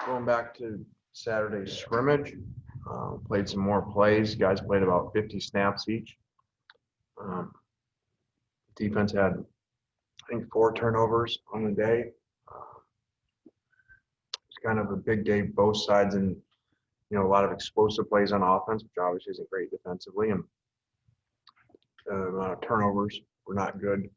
Going back to Saturday's scrimmage, played some more plays. Guys played about 50 snaps each. Defense had, I think, 4 turnovers on the day. It's kind of a big day, both sides, and a lot of explosive plays on offense, which obviously isn't great defensively, and the amount of turnovers were not good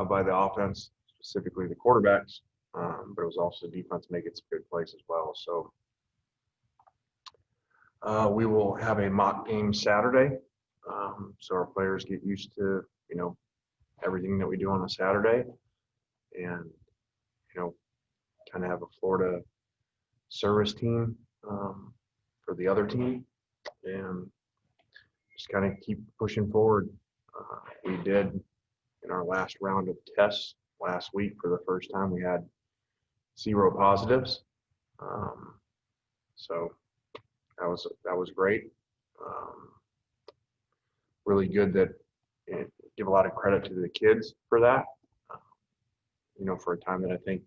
by the offense, specifically the quarterbacks, but it was also the defense making some good plays as well. So we will have a mock game Saturday, so our players get used to everything that we do on a Saturday, and kind of have a Florida service team for the other team, and just kind of keep pushing forward. We did in our last round of tests last week, for the first time, we had 0 positives. So that was great. Really good that, give a lot of credit to the kids for that. For a time that I think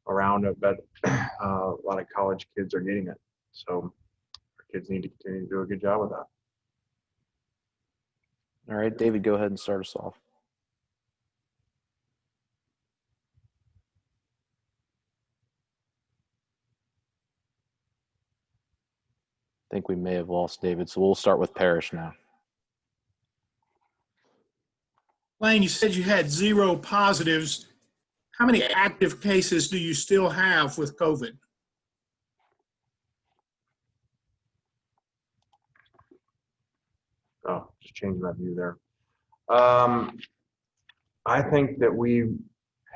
around it, but a lot of college kids are getting it. So our kids need to continue to do a good job with that. All right, David, go ahead and start us off. I think we may have lost David, so we'll start with Parrish now. Lane, you said you had 0 positives. How many active cases do you still have with COVID? Oh, just changing my view there. I think that we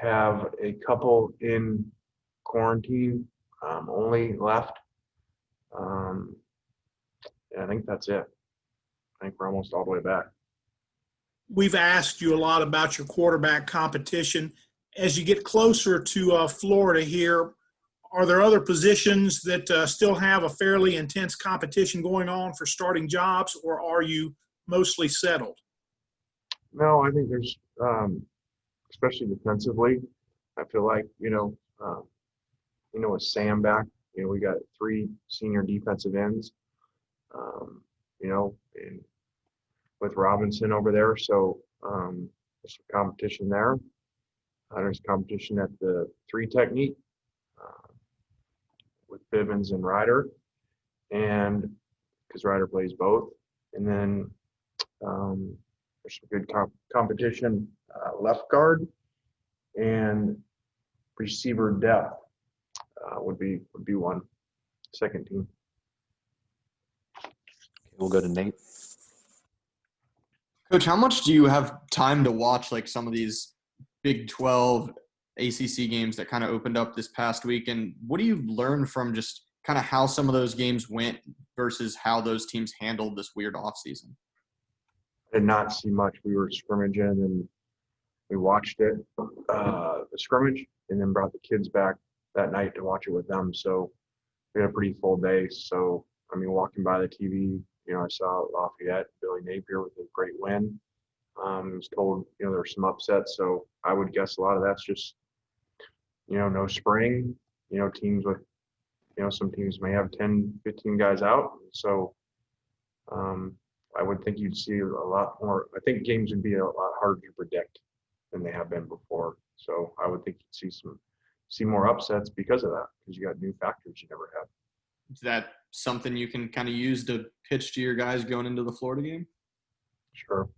have a couple in quarantine only left. And I think that's it. I think we're almost all the way back. We've asked you a lot about your quarterback competition. As you get closer to Florida here, are there other positions that still have a fairly intense competition going on for starting jobs, or are you mostly settled? No, I think there's, especially defensively, I feel like, with Sam back, we got 3 senior defensive ends, and with Robinson over there. So there's some competition there. There's competition at the 3 technique with Bivens and Ryder, and because Ryder plays both. And then there's some good competition left guard, and receiver depth would be one. Second team. We'll go to Nate. Coach, how much do you have time to watch like some of these Big 12 ACC games that kind of opened up this past week? And what do you learn from just kind of how some of those games went versus how those teams handled this weird offseason? I did not see much. We were scrimmaging, and we watched it, the scrimmage, and then brought the kids back that night to watch it with them. So we had a pretty full day. So, walking by the TV, I saw Lafayette, Billy Napier with a great win. I was told, there were some upsets. So I would guess a lot of that's just, no spring, teams with, some teams may have 10, 15 guys out. So I would think you'd see a lot more. I think games would be a lot harder to predict than they have been before. So I would think you'd see more upsets because of that, because you got new factors you never had. Is that something you can kind of use to pitch to your guys going into the Florida game? Sure.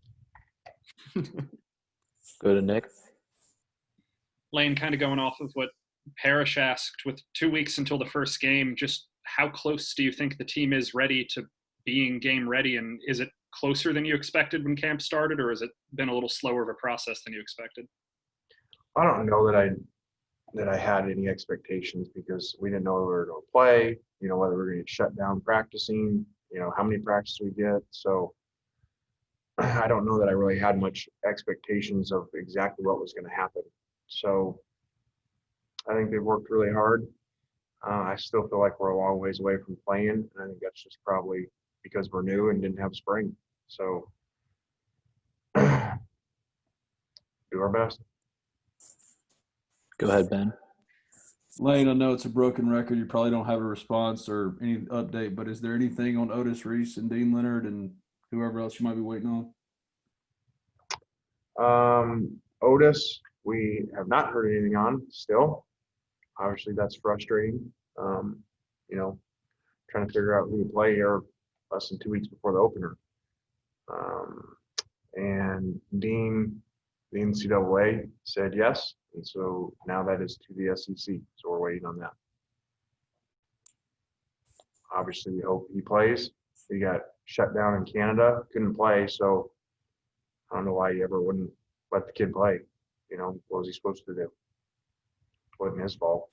Go to Nick. Lane, kind of going off of what Parrish asked, with 2 weeks until the first game, just how close do you think the team is ready to being game ready? And is it closer than you expected when camp started, or has it been a little slower of a process than you expected? I don't know that I had any expectations, because we didn't know we were going to play, whether we were going to get shut down practicing, how many practices we get. So I don't know that I really had much expectations of exactly what was going to happen. So I think they worked really hard. I still feel like we're a long ways away from playing, and I think that's just probably because we're new and didn't have spring. So do our best. Go ahead, Ben. Lane, I know it's a broken record. You probably don't have a response or any update, but is there anything on Otis Reese and Dean Leonard and whoever else you might be waiting on? Otis, we have not heard anything on still. Obviously, that's frustrating. You know, trying to figure out who to play here less than 2 weeks before the opener. And Dean, the NCAA said yes, and so now that is to the SEC. So we're waiting on that. Obviously, we hope he plays. He got shut down in Canada, couldn't play, so I don't know why he ever wouldn't let the kid play. You know, what was he supposed to do? It wasn't his fault.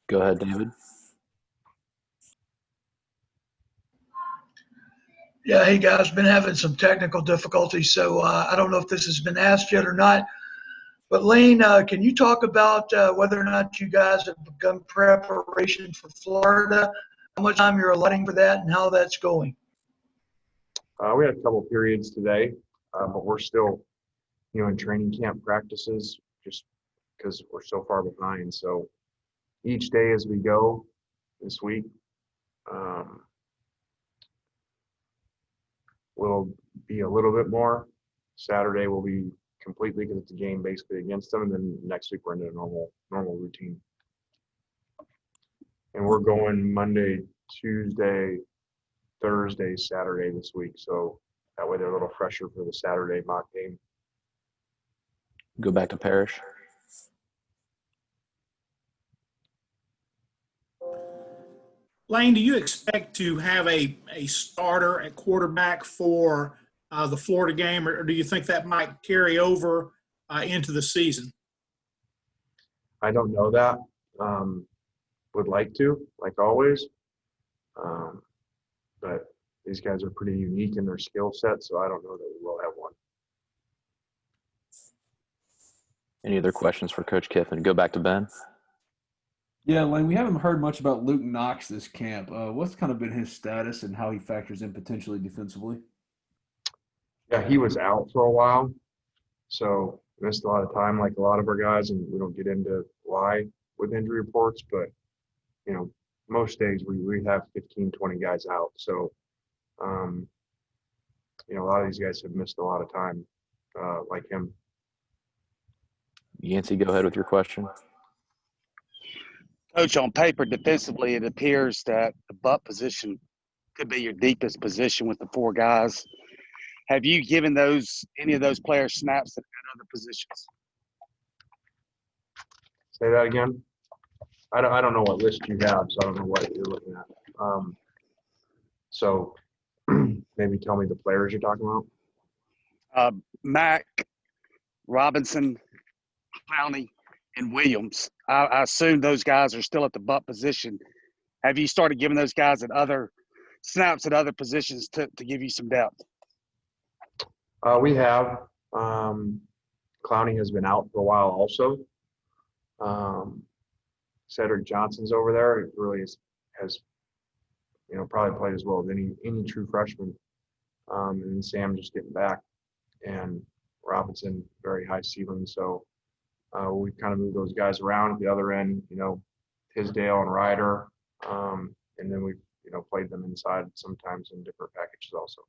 Go ahead, David. Yeah, hey guys, been having some technical difficulties, so I don't know if this has been asked yet or not. But Lane, can you talk about whether or not you guys have begun preparation for Florida? How much time you're allotting for that, and how that's going? We had a couple periods today, but we're still, you know, in training camp practices just because we're so far behind. So each day as we go this week, will be a little bit more. Saturday will be completely because it's a game basically against them, and then next week we're into a normal routine. And we're going Monday, Tuesday, Thursday, Saturday this week, so that way they're a little fresher for the Saturday mock game. Go back to Parrish. Lane, do you expect to have a starter at quarterback for the Florida game, or do you think that might carry over into the season? I don't know that. Would like to, like always. But these guys are pretty unique in their skill set, so I don't know that we will have one. Any other questions for Coach Kiffin? Go back to Ben. Yeah, Lane, we haven't heard much about Luke Knox this camp. What's kind of been his status and how he factors in potentially defensively? Yeah, he was out for a while, so missed a lot of time like a lot of our guys, and we don't get into why with injury reports, but, you know, most days we have 15, 20 guys out. So, you know, a lot of these guys have missed a lot of time like him. Yancey, go ahead with your question. Coach, on paper, defensively, it appears that the butt position could be your deepest position with the four guys. Have you given any of those players snaps at other positions? Say that again. I don't know what list you have, so I don't know what you're looking at. So maybe tell me the players you're talking about. Mack, Robinson, Clowney, and Williams. I assume those guys are still at the butt position. Have you started giving those guys at other snaps at other positions to give you some depth? We have. Clowney has been out for a while also. Cedric Johnson's over there. It really has, you know, probably played as well as any true freshman. And Sam just getting back, and Robinson very high ceiling. So we've kind of moved those guys around. At the other end, you know, Tisdale and Ryder, and then we've, you know, played them inside sometimes in different packages also.